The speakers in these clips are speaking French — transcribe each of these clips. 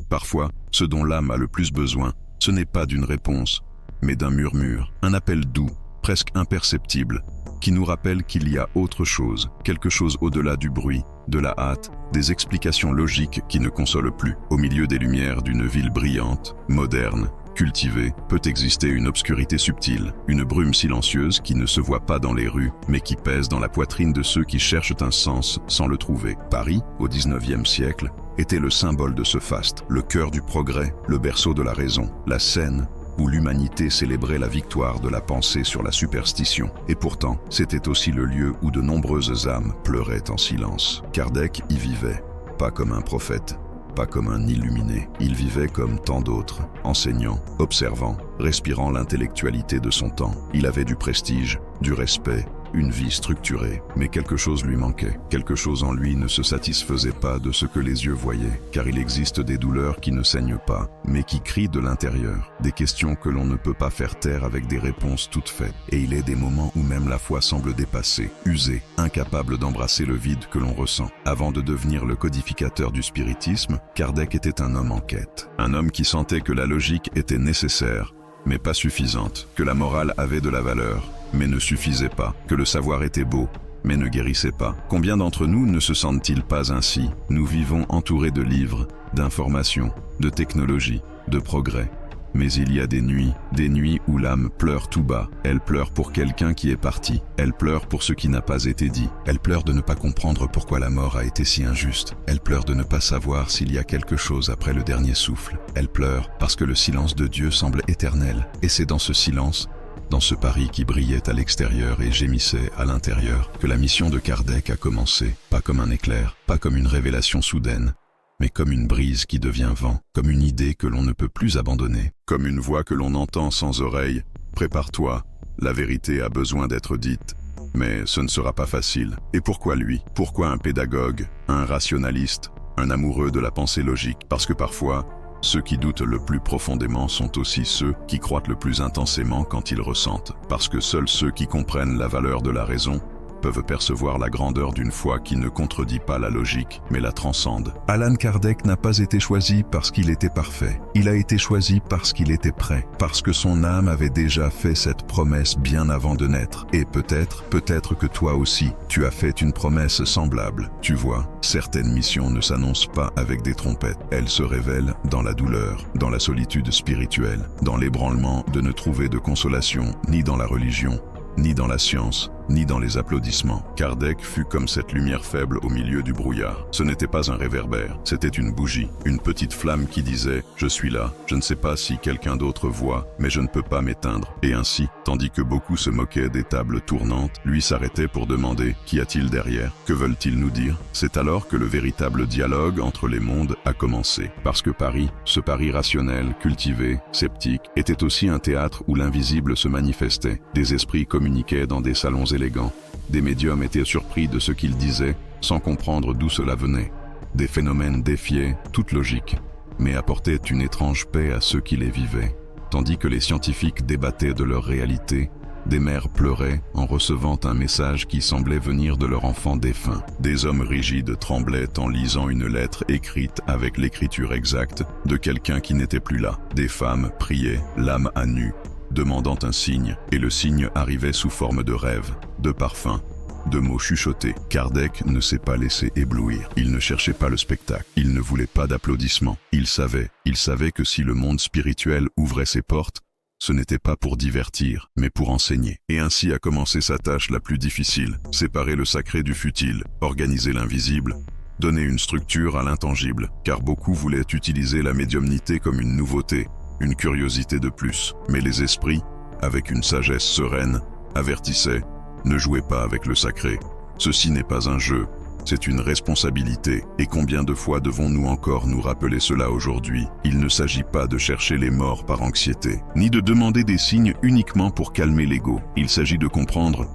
Parfois, ce dont l'âme a le plus besoin, ce n'est pas d'une réponse, mais d'un murmure, un appel doux, presque imperceptible, qui nous rappelle qu'il y a autre chose, quelque chose au-delà du bruit, de la hâte, des explications logiques qui ne consolent plus. Au milieu des lumières d'une ville brillante, moderne, cultivée, peut exister une obscurité subtile, une brume silencieuse qui ne se voit pas dans les rues, mais qui pèse dans la poitrine de ceux qui cherchent un sens sans le trouver. Paris, au XIXe siècle, était le symbole de ce faste, le cœur du progrès, le berceau de la raison, la scène où l'humanité célébrait la victoire de la pensée sur la superstition. Et pourtant, c'était aussi le lieu où de nombreuses âmes pleuraient en silence. Kardec y vivait, pas comme un prophète, pas comme un illuminé. Il vivait comme tant d'autres, enseignant, observant, respirant l'intellectualité de son temps. Il avait du prestige, du respect, une vie structurée, mais quelque chose lui manquait. Quelque chose en lui ne se satisfaisait pas de ce que les yeux voyaient, car il existe des douleurs qui ne saignent pas, mais qui crient de l'intérieur, des questions que l'on ne peut pas faire taire avec des réponses toutes faites. Et il est des moments où même la foi semble dépassée, usée, incapable d'embrasser le vide que l'on ressent. Avant de devenir le codificateur du spiritisme, Kardec était un homme en quête. Un homme qui sentait que la logique était nécessaire, mais pas suffisante, que la morale avait de la valeur, mais ne suffisait pas, que le savoir était beau, mais ne guérissait pas. Combien d'entre nous ne se sentent-ils pas ainsi? Nous vivons entourés de livres, d'informations, de technologies, de progrès. Mais il y a des nuits où l'âme pleure tout bas. Elle pleure pour quelqu'un qui est parti. Elle pleure pour ce qui n'a pas été dit. Elle pleure de ne pas comprendre pourquoi la mort a été si injuste. Elle pleure de ne pas savoir s'il y a quelque chose après le dernier souffle. Elle pleure parce que le silence de Dieu semble éternel. Et c'est dans ce silence, dans ce Paris qui brillait à l'extérieur et gémissait à l'intérieur, que la mission de Kardec a commencé, pas comme un éclair, pas comme une révélation soudaine, mais comme une brise qui devient vent, comme une idée que l'on ne peut plus abandonner, comme une voix que l'on entend sans oreille. Prépare-toi, la vérité a besoin d'être dite, mais ce ne sera pas facile. Et pourquoi lui? Pourquoi un pédagogue, un rationaliste, un amoureux de la pensée logique? Parce que parfois, ceux qui doutent le plus profondément sont aussi ceux qui croient le plus intensément quand ils ressentent. Parce que seuls ceux qui comprennent la valeur de la raison peuvent percevoir la grandeur d'une foi qui ne contredit pas la logique, mais la transcende. Allan Kardec n'a pas été choisi parce qu'il était parfait. Il a été choisi parce qu'il était prêt, parce que son âme avait déjà fait cette promesse bien avant de naître. Et peut-être que toi aussi, tu as fait une promesse semblable. Tu vois, certaines missions ne s'annoncent pas avec des trompettes. Elles se révèlent dans la douleur, dans la solitude spirituelle, dans l'ébranlement de ne trouver de consolation, ni dans la religion, ni dans la science, ni dans les applaudissements. Kardec fut comme cette lumière faible au milieu du brouillard. Ce n'était pas un réverbère, c'était une bougie, une petite flamme qui disait « Je suis là, je ne sais pas si quelqu'un d'autre voit, mais je ne peux pas m'éteindre ». Et ainsi, tandis que beaucoup se moquaient des tables tournantes, lui s'arrêtait pour demander « Qu'y a-t-il derrière? Que veulent-ils nous dire ?» C'est alors que le véritable dialogue entre les mondes a commencé. Parce que Paris, ce Paris rationnel, cultivé, sceptique, était aussi un théâtre où l'invisible se manifestait. Des esprits communiquaient dans des salons élégants. Des médiums étaient surpris de ce qu'ils disaient, sans comprendre d'où cela venait. Des phénomènes défiaient toute logique, mais apportaient une étrange paix à ceux qui les vivaient. Tandis que les scientifiques débattaient de leur réalité, des mères pleuraient en recevant un message qui semblait venir de leur enfant défunt. Des hommes rigides tremblaient en lisant une lettre écrite avec l'écriture exacte de quelqu'un qui n'était plus là. Des femmes priaient, l'âme à nu, demandant un signe, et le signe arrivait sous forme de rêve, de parfum, de mots chuchotés. Kardec ne s'est pas laissé éblouir. Il ne cherchait pas le spectacle. Il ne voulait pas d'applaudissements. Il savait que si le monde spirituel ouvrait ses portes, ce n'était pas pour divertir, mais pour enseigner. Et ainsi a commencé sa tâche la plus difficile, séparer le sacré du futile, organiser l'invisible, donner une structure à l'intangible, car beaucoup voulaient utiliser la médiumnité comme une nouveauté, une curiosité de plus. Mais les esprits, avec une sagesse sereine, avertissaient « Ne jouez pas avec le sacré. Ceci n'est pas un jeu, c'est une responsabilité. » Et combien de fois devons-nous encore nous rappeler cela aujourd'hui? Il ne s'agit pas de chercher les morts par anxiété, ni de demander des signes uniquement pour calmer l'ego. Il s'agit de comprendre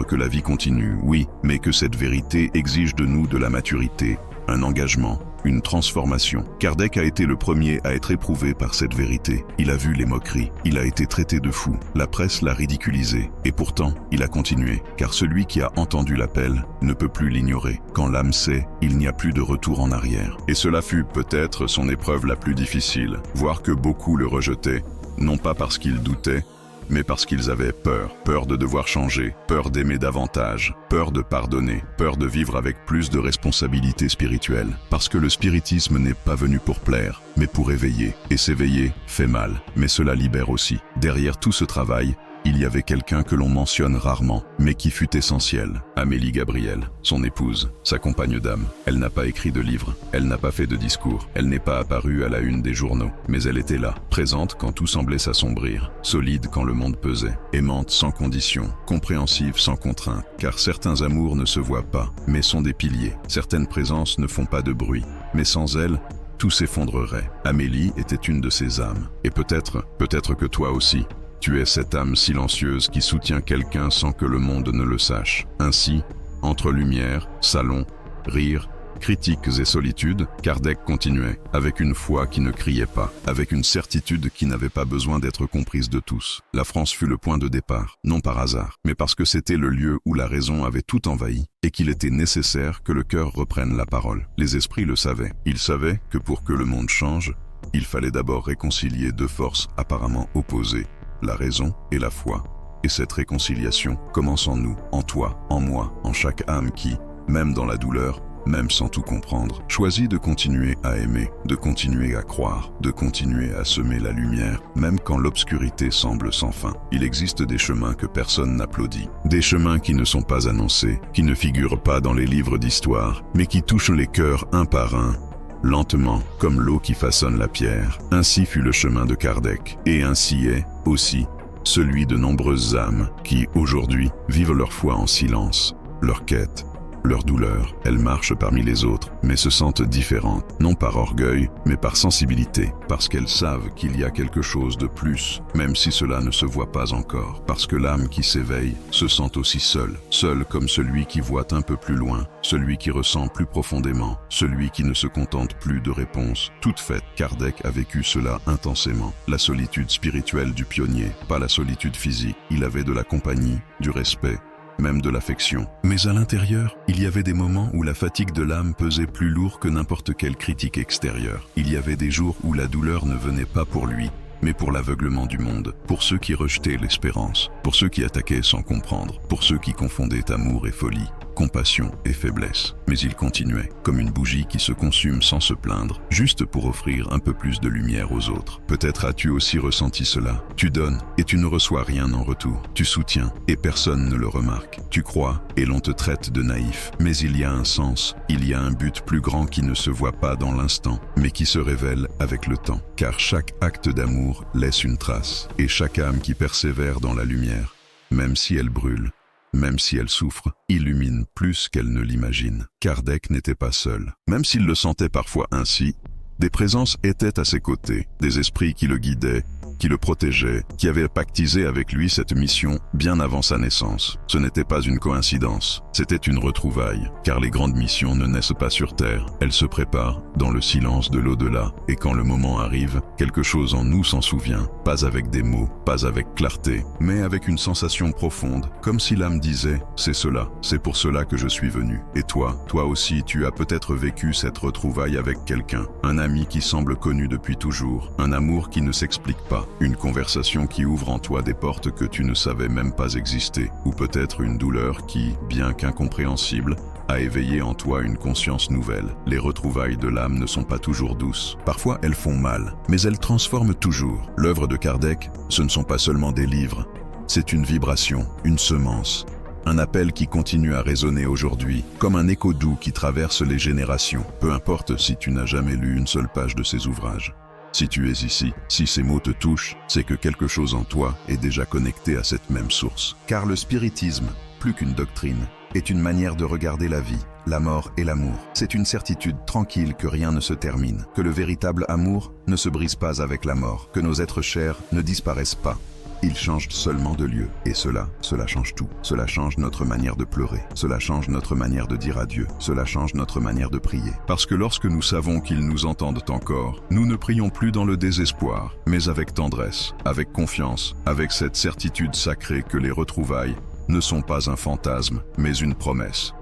que la vie continue, oui, mais que cette vérité exige de nous de la maturité, un engagement, une transformation. Kardec a été le premier à être éprouvé par cette vérité. Il a vu les moqueries, il a été traité de fou, la presse l'a ridiculisé, et pourtant, il a continué, car celui qui a entendu l'appel ne peut plus l'ignorer. Quand l'âme sait, il n'y a plus de retour en arrière. Et cela fut peut-être son épreuve la plus difficile, voir que beaucoup le rejetaient, non pas parce qu'ils doutaient, mais parce qu'ils avaient peur. Peur de devoir changer, peur d'aimer davantage, peur de pardonner, peur de vivre avec plus de responsabilités spirituelles. Parce que le spiritisme n'est pas venu pour plaire, mais pour éveiller. Et s'éveiller fait mal, mais cela libère aussi. Derrière tout ce travail, il y avait quelqu'un que l'on mentionne rarement, mais qui fut essentiel. Amélie Gabriel, son épouse, sa compagne d'âme. Elle n'a pas écrit de livre, elle n'a pas fait de discours, elle n'est pas apparue à la une des journaux, mais elle était là, présente quand tout semblait s'assombrir, solide quand le monde pesait, aimante sans condition, compréhensive sans contrainte, car certains amours ne se voient pas, mais sont des piliers. Certaines présences ne font pas de bruit, mais sans elles, tout s'effondrerait. Amélie était une de ces âmes, et peut-être que toi aussi, tu es cette âme silencieuse qui soutient quelqu'un sans que le monde ne le sache. Ainsi, entre lumière, salon, rire, critiques et solitude, Kardec continuait, avec une foi qui ne criait pas, avec une certitude qui n'avait pas besoin d'être comprise de tous. La France fut le point de départ, non par hasard, mais parce que c'était le lieu où la raison avait tout envahi, et qu'il était nécessaire que le cœur reprenne la parole. Les esprits le savaient. Ils savaient que pour que le monde change, il fallait d'abord réconcilier deux forces apparemment opposées, la raison et la foi. Et cette réconciliation commence en nous, en toi, en moi, en chaque âme qui, même dans la douleur, même sans tout comprendre, choisit de continuer à aimer, de continuer à croire, de continuer à semer la lumière, même quand l'obscurité semble sans fin. Il existe des chemins que personne n'applaudit, des chemins qui ne sont pas annoncés, qui ne figurent pas dans les livres d'histoire, mais qui touchent les cœurs un par un, lentement, comme l'eau qui façonne la pierre. Ainsi fut le chemin de Kardec, et ainsi est, aussi, celui de nombreuses âmes qui, aujourd'hui, vivent leur foi en silence, leur quête, leur douleur. Elles marchent parmi les autres, mais se sentent différentes, non par orgueil, mais par sensibilité, parce qu'elles savent qu'il y a quelque chose de plus, même si cela ne se voit pas encore, parce que l'âme qui s'éveille se sent aussi seule, seule comme celui qui voit un peu plus loin, celui qui ressent plus profondément, celui qui ne se contente plus de réponses toutes faites. Kardec a vécu cela intensément, la solitude spirituelle du pionnier, pas la solitude physique. Il avait de la compagnie, du respect, même de l'affection. Mais à l'intérieur, il y avait des moments où la fatigue de l'âme pesait plus lourd que n'importe quelle critique extérieure. Il y avait des jours où la douleur ne venait pas pour lui, mais pour l'aveuglement du monde, pour ceux qui rejetaient l'espérance, pour ceux qui attaquaient sans comprendre, pour ceux qui confondaient amour et folie, compassion et faiblesse. Mais il continuait, comme une bougie qui se consume sans se plaindre, juste pour offrir un peu plus de lumière aux autres. Peut-être as-tu aussi ressenti cela. Tu donnes et tu ne reçois rien en retour. Tu soutiens et personne ne le remarque. Tu crois et l'on te traite de naïf. Mais il y a un sens, il y a un but plus grand qui ne se voit pas dans l'instant, mais qui se révèle avec le temps. Car chaque acte d'amour laisse une trace, et chaque âme qui persévère dans la lumière, même si elle brûle, même si elle souffre, illumine plus qu'elle ne l'imagine. Kardec n'était pas seul. Même s'il le sentait parfois ainsi, des présences étaient à ses côtés, des esprits qui le guidaient, qui le protégeaient, qui avaient pactisé avec lui cette mission bien avant sa naissance. Ce n'était pas une coïncidence, c'était une retrouvaille, car les grandes missions ne naissent pas sur Terre, elles se préparent dans le silence de l'au-delà, et quand le moment arrive, quelque chose en nous s'en souvient, pas avec des mots, pas avec clarté, mais avec une sensation profonde, comme si l'âme disait « c'est cela, c'est pour cela que je suis venu ». Et toi aussi, tu as peut-être vécu cette retrouvaille avec quelqu'un, un ami qui semble connu depuis toujours, un amour qui ne s'explique pas, une conversation qui ouvre en toi des portes que tu ne savais même pas exister, ou peut-être une douleur qui, bien qu'incompréhensible, a éveillé en toi une conscience nouvelle. Les retrouvailles de l'âme ne sont pas toujours douces. Parfois, elles font mal, mais elles transforment toujours. L'œuvre de Kardec, ce ne sont pas seulement des livres, c'est une vibration, une semence, un appel qui continue à résonner aujourd'hui, comme un écho doux qui traverse les générations. Peu importe si tu n'as jamais lu une seule page de ses ouvrages. Si tu es ici, si ces mots te touchent, c'est que quelque chose en toi est déjà connecté à cette même source. Car le spiritisme, plus qu'une doctrine, est une manière de regarder la vie, la mort et l'amour. C'est une certitude tranquille que rien ne se termine, que le véritable amour ne se brise pas avec la mort, que nos êtres chers ne disparaissent pas, Il change seulement de lieu. Et cela change tout. Cela change notre manière de pleurer. Cela change notre manière de dire adieu. Cela change notre manière de prier. Parce que lorsque nous savons qu'ils nous entendent encore, nous ne prions plus dans le désespoir, mais avec tendresse, avec confiance, avec cette certitude sacrée que les retrouvailles ne sont pas un fantasme, mais une promesse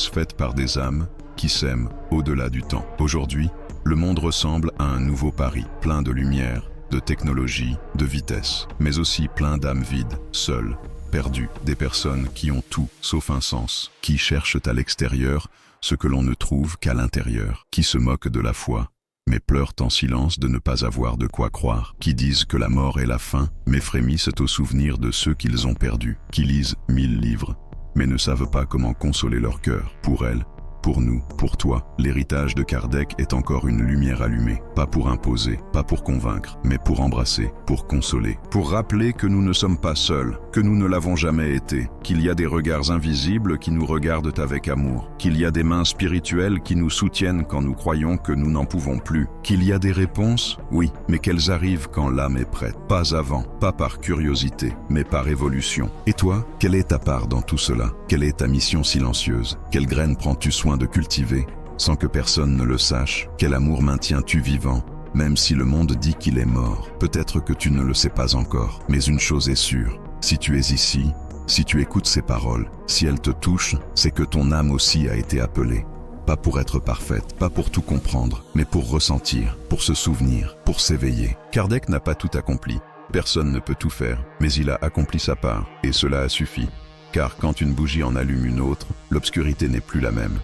faite par des âmes qui s'aiment au-delà du temps. Aujourd'hui, le monde ressemble à un nouveau Paris, plein de lumière, de technologie, de vitesse, mais aussi plein d'âmes vides, seules, perdues, des personnes qui ont tout sauf un sens, qui cherchent à l'extérieur ce que l'on ne trouve qu'à l'intérieur, qui se moquent de la foi, mais pleurent en silence de ne pas avoir de quoi croire, qui disent que la mort est la fin, mais frémissent au souvenir de ceux qu'ils ont perdus, qui lisent 1000 livres, mais ne savent pas comment consoler leur cœur. Pour elles, pour nous, pour toi, l'héritage de Kardec est encore une lumière allumée, pas pour imposer, pas pour convaincre, mais pour embrasser, pour consoler, pour rappeler que nous ne sommes pas seuls, que nous ne l'avons jamais été, qu'il y a des regards invisibles qui nous regardent avec amour, qu'il y a des mains spirituelles qui nous soutiennent quand nous croyons que nous n'en pouvons plus, qu'il y a des réponses, oui, mais qu'elles arrivent quand l'âme est prête, pas avant, pas par curiosité, mais par évolution. Et toi, quelle est ta part dans tout cela? Quelle est ta mission silencieuse? Quelle graine prends-tu soin de cultiver, sans que personne ne le sache? Quel amour maintiens-tu vivant, même si le monde dit qu'il est mort? Peut-être que tu ne le sais pas encore, mais une chose est sûre, si tu es ici, si tu écoutes ces paroles, si elles te touchent, c'est que ton âme aussi a été appelée. Pas pour être parfaite, pas pour tout comprendre, mais pour ressentir, pour se souvenir, pour s'éveiller. Kardec n'a pas tout accompli, personne ne peut tout faire, mais il a accompli sa part, et cela a suffi. Car quand une bougie en allume une autre, l'obscurité n'est plus la même.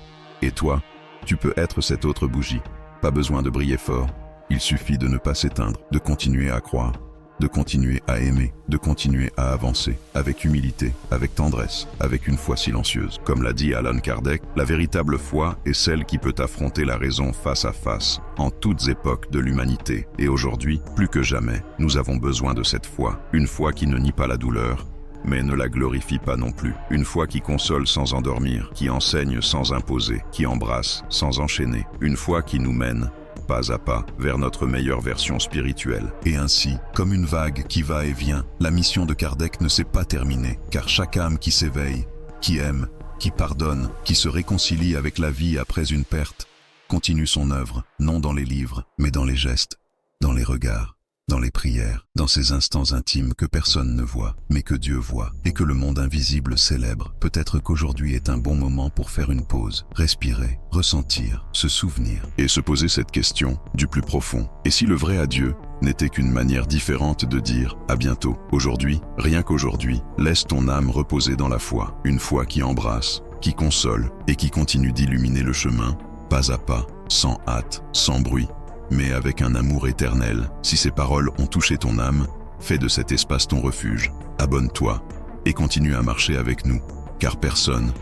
Et toi, tu peux être cette autre bougie. Pas besoin de briller fort, il suffit de ne pas s'éteindre, de continuer à croire, de continuer à aimer, de continuer à avancer, avec humilité, avec tendresse, avec une foi silencieuse. Comme l'a dit Allan Kardec, la véritable foi est celle qui peut affronter la raison face à face, en toutes époques de l'humanité. Et aujourd'hui, plus que jamais, nous avons besoin de cette foi, une foi qui ne nie pas la douleur, mais ne la glorifie pas non plus. Une foi qui console sans endormir, qui enseigne sans imposer, qui embrasse sans enchaîner. Une foi qui nous mène, pas à pas, vers notre meilleure version spirituelle. Et ainsi, comme une vague qui va et vient, la mission de Kardec ne s'est pas terminée, car chaque âme qui s'éveille, qui aime, qui pardonne, qui se réconcilie avec la vie après une perte, continue son œuvre, non dans les livres, mais dans les gestes, dans les regards, dans les prières, dans ces instants intimes que personne ne voit, mais que Dieu voit, et que le monde invisible célèbre. Peut-être qu'aujourd'hui est un bon moment pour faire une pause, respirer, ressentir, se souvenir, et se poser cette question du plus profond. Et si le vrai adieu n'était qu'une manière différente de dire « à bientôt ». Aujourd'hui, rien qu'aujourd'hui, laisse ton âme reposer dans la foi, une foi qui embrasse, qui console, et qui continue d'illuminer le chemin, pas à pas, sans hâte, sans bruit, mais avec un amour éternel. Si ces paroles ont touché ton âme, fais de cet espace ton refuge, abonne-toi et continue à marcher avec nous, car personne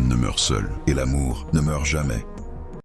ne meurt seul, et l'amour ne meurt jamais.